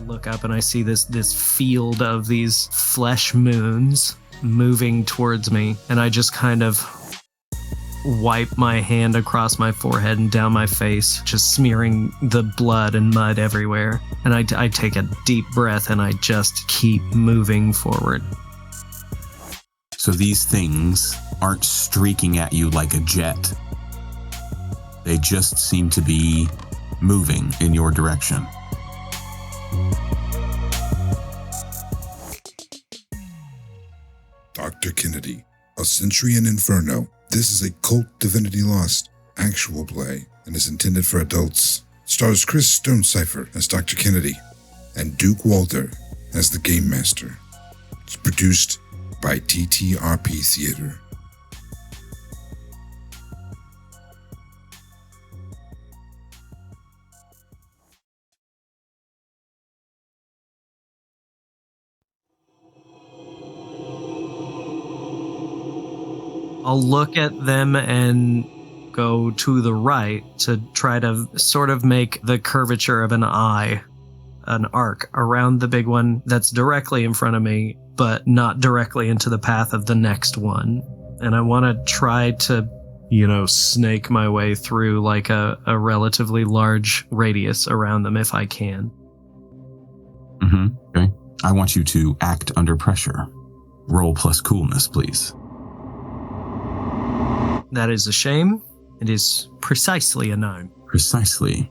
look up and I see this field of these flesh moons moving towards me, and I just kind of wipe my hand across my forehead and down my face, just smearing the blood and mud everywhere. And I take a deep breath and I just keep moving forward. So these things aren't streaking at you like a jet. They just seem to be moving in your direction. Dr. Kennedy, A Century in Inferno. This is a KULT Divinity Lost actual play and is intended for adults. Stars Chris Stonecipher as Dr. Kennedy and Duke Walter as the Game Master. It's produced by TTRP Theater. I'll look at them and go to the right to try to sort of make the curvature of an eye, an arc around the big one that's directly in front of me, but not directly into the path of the next one. And I want to try to, snake my way through like a relatively large radius around them if I can. Okay. I want you to act under pressure. Roll plus coolness, please. That is a shame. It is precisely a 9. Precisely.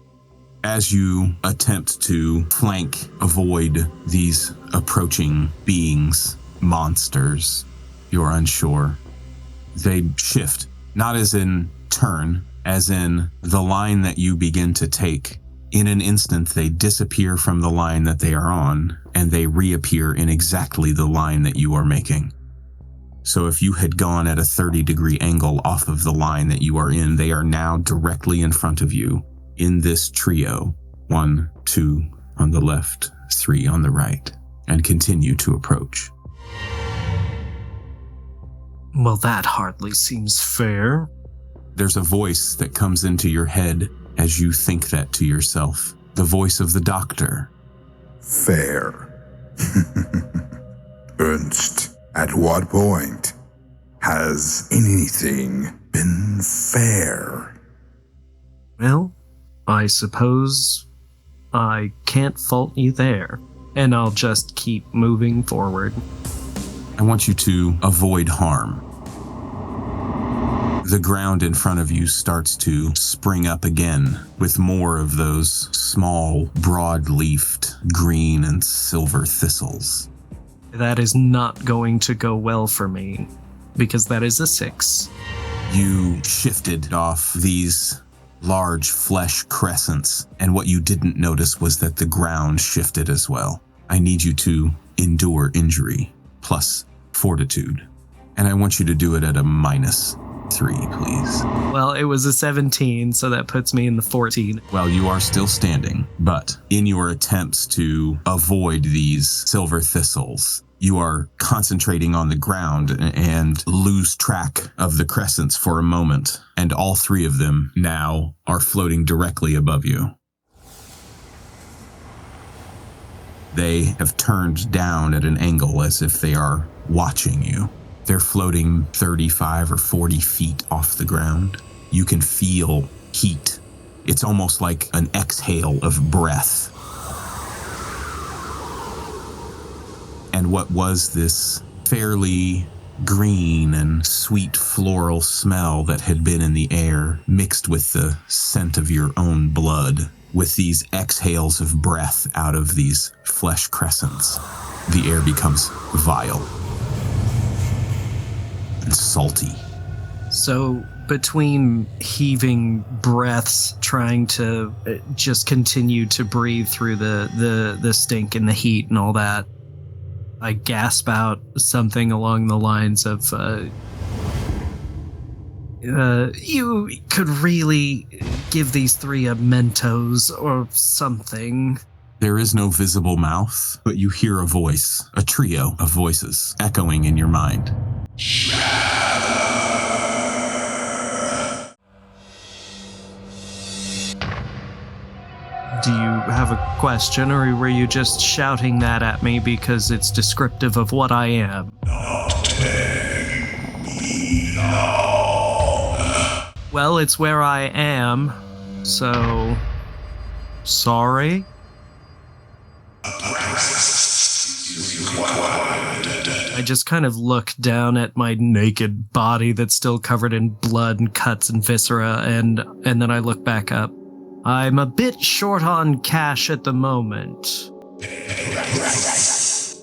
As you attempt to avoid these approaching beings, monsters, you're unsure. They shift, not as in turn, as in the line that you begin to take. In an instant, they disappear from the line that they are on, and they reappear in exactly the line that you are making. So if you had gone at a 30-degree angle off of the line that you are in, they are now directly in front of you in this trio. 1, 2 on the left, 3 on the right, and continue to approach. Well, that hardly seems fair. There's a voice that comes into your head as you think that to yourself. The voice of the doctor. Fair. Ernst. At what point has anything been fair? Well, I suppose I can't fault you there, and I'll just keep moving forward. I want you to avoid harm. The ground in front of you starts to spring up again with more of those small, broad-leafed green and silver thistles. That is not going to go well for me, because that is a 6. You shifted off these large flesh crescents, and what you didn't notice was that the ground shifted as well. I need you to endure injury, plus fortitude. And I want you to do it at a -3, please. Well, it was a 17, so that puts me in the 14. Well, you are still standing, but in your attempts to avoid these silver thistles, you are concentrating on the ground and lose track of the crescents for a moment, and all 3 of them now are floating directly above you. They have turned down at an angle as if they are watching you. They're floating 35 or 40 feet off the ground. You can feel heat. It's almost like an exhale of breath. And what was this fairly green and sweet floral smell that had been in the air, mixed with the scent of your own blood, with these exhales of breath out of these flesh crescents, the air becomes vile and salty. So between heaving breaths, trying to just continue to breathe through the stink and the heat and all that, I gasp out something along the lines of, you could really give these 3 a Mentos or something. There is no visible mouth, but you hear a voice, a trio of voices echoing in your mind. Do you have a question, or were you just shouting that at me because it's descriptive of what I am? Well, it's where I am, so... Sorry? I just kind of look down at my naked body that's still covered in blood and cuts and viscera, and then I look back up. I'm a bit short on cash at the moment.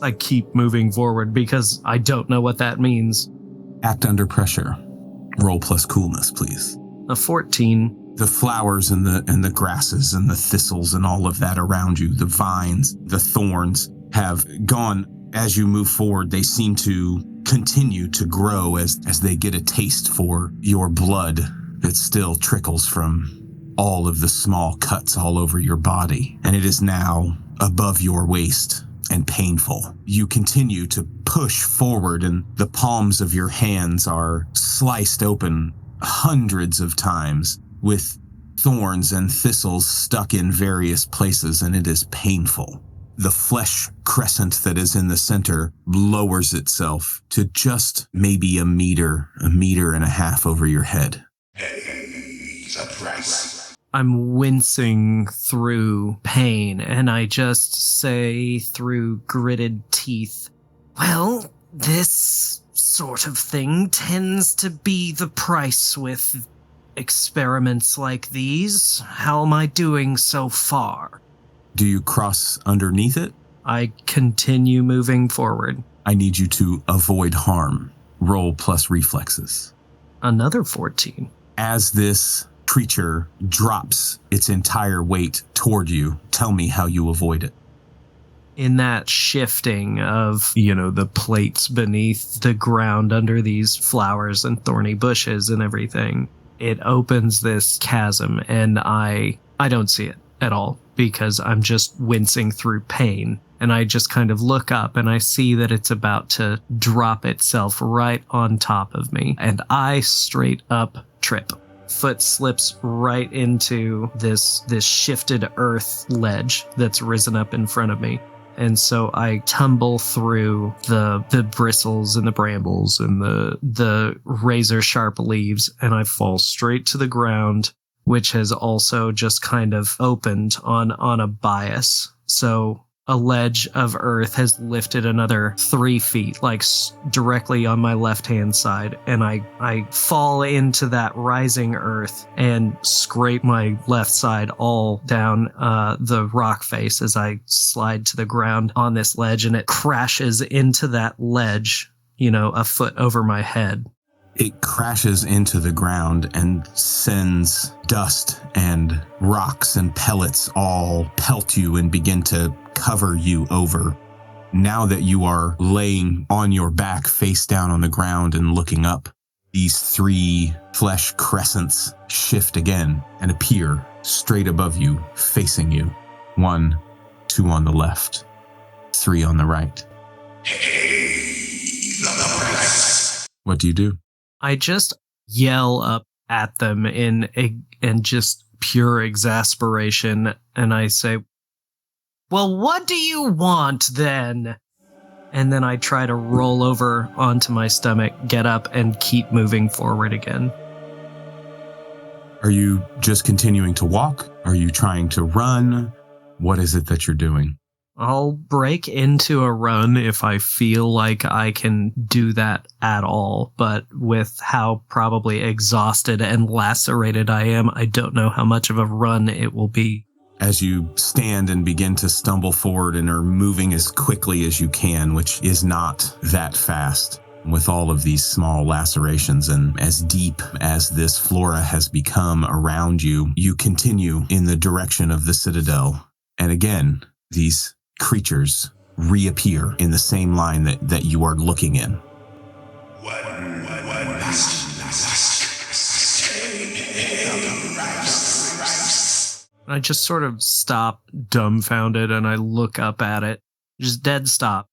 I keep moving forward because I don't know what that means. Act under pressure. Roll plus coolness, please. A 14. The flowers and the grasses and the thistles and all of that around you, the vines, the thorns have gone. As you move forward, they seem to continue to grow as they get a taste for your blood that still trickles from all of the small cuts all over your body. And it is now above your waist and painful. You continue to push forward, and the palms of your hands are sliced open hundreds of times with thorns and thistles stuck in various places, and it is painful. The flesh crescent that is in the center lowers itself to just maybe a meter and a half over your head. I'm wincing through pain, and I just say through gritted teeth, well, this sort of thing tends to be the price with experiments like these. How am I doing so far? Do you cross underneath it? I continue moving forward. I need you to avoid harm. Roll plus reflexes. Another 14. As this creature drops its entire weight toward you, tell me how you avoid it. In that shifting of, the plates beneath the ground under these flowers and thorny bushes and everything, it opens this chasm, and I don't see it at all because I'm just wincing through pain. And I just kind of look up and I see that it's about to drop itself right on top of me. And I straight up trip. Foot slips right into this shifted earth ledge that's risen up in front of me. And so I tumble through the bristles and the brambles and the razor sharp leaves, and I fall straight to the ground, which has also just kind of opened on a bias. So a ledge of earth has lifted another 3 feet, directly on my left-hand side, and I fall into that rising earth and scrape my left side all down the rock face as I slide to the ground on this ledge, and it crashes into that ledge, a foot over my head. It crashes into the ground and sends dust and rocks and pellets all pelt you and begin to cover you over. Now that you are laying on your back face down on the ground and looking up, these 3 flesh crescents shift again and appear straight above you, facing you. 1, 2 on the left, 3 on the right. What do you do? I just yell up at them in just pure exasperation, and I say, well, what do you want then? And then I try to roll over onto my stomach, get up, and keep moving forward again. Are you just continuing to walk? Are you trying to run? What is it that you're doing? I'll break into a run if I feel like I can do that at all, but with how probably exhausted and lacerated I am, I don't know how much of a run it will be. As you stand and begin to stumble forward and are moving as quickly as you can, which is not that fast, with all of these small lacerations and as deep as this flora has become around you, you continue in the direction of the citadel. And again, these creatures reappear in the same line that you are looking in. I just sort of stop dumbfounded and I look up at it. Just dead stop.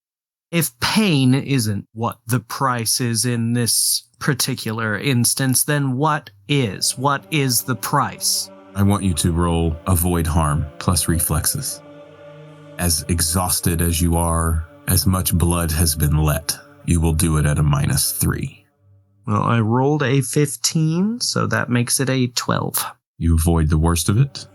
If pain isn't what the price is in this particular instance, then what is? What is the price? I want you to roll avoid harm plus reflexes. As exhausted as you are, as much blood has been let, you will do it at a -3. Well, I rolled a 15, so that makes it a 12. You avoid the worst of it.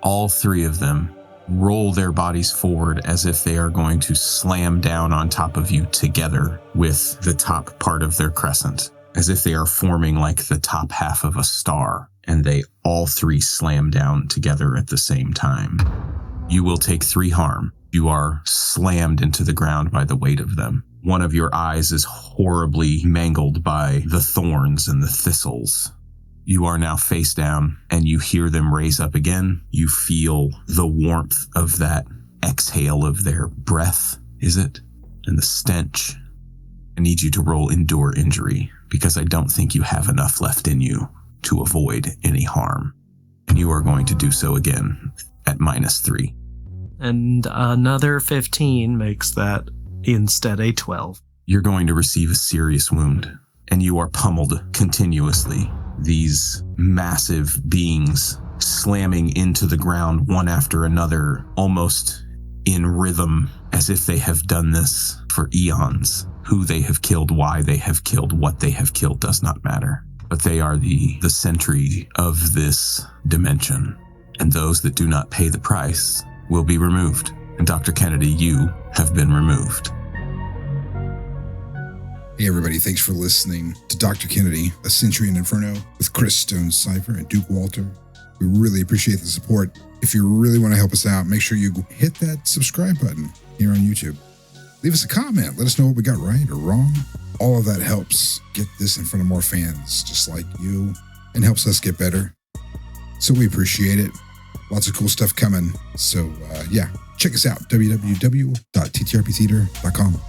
All three of them roll their bodies forward as if they are going to slam down on top of you together with the top part of their crescent, as if they are forming like the top half of a star, and they all three slam down together at the same time. You will take 3 harm. You are slammed into the ground by the weight of them. One of your eyes is horribly mangled by the thorns and the thistles. You are now face down, and you hear them raise up again. You feel the warmth of that exhale of their breath, is it? And the stench. I need you to roll endure injury, because I don't think you have enough left in you to avoid any harm. And you are going to do so again at -3. And another 15 makes that instead a 12. You're going to receive a serious wound, and you are pummeled continuously. These massive beings slamming into the ground one after another, almost in rhythm, as if they have done this for eons. Who they have killed, why they have killed, what they have killed does not matter. But they are the sentry of this dimension, and those that do not pay the price will be removed. And Dr. Kennedy, you have been removed. Hey everybody, thanks for listening to Dr. Kennedy, A Century in Inferno with Chris Stone Cipher and Duke Walter. We really appreciate the support. If you really want to help us out, make sure you hit that subscribe button here on YouTube. Leave us a comment. Let us know what we got right or wrong. All of that helps get this in front of more fans just like you and helps us get better. So we appreciate it. Lots of cool stuff coming. So yeah, check us out, www.ttrptheater.com.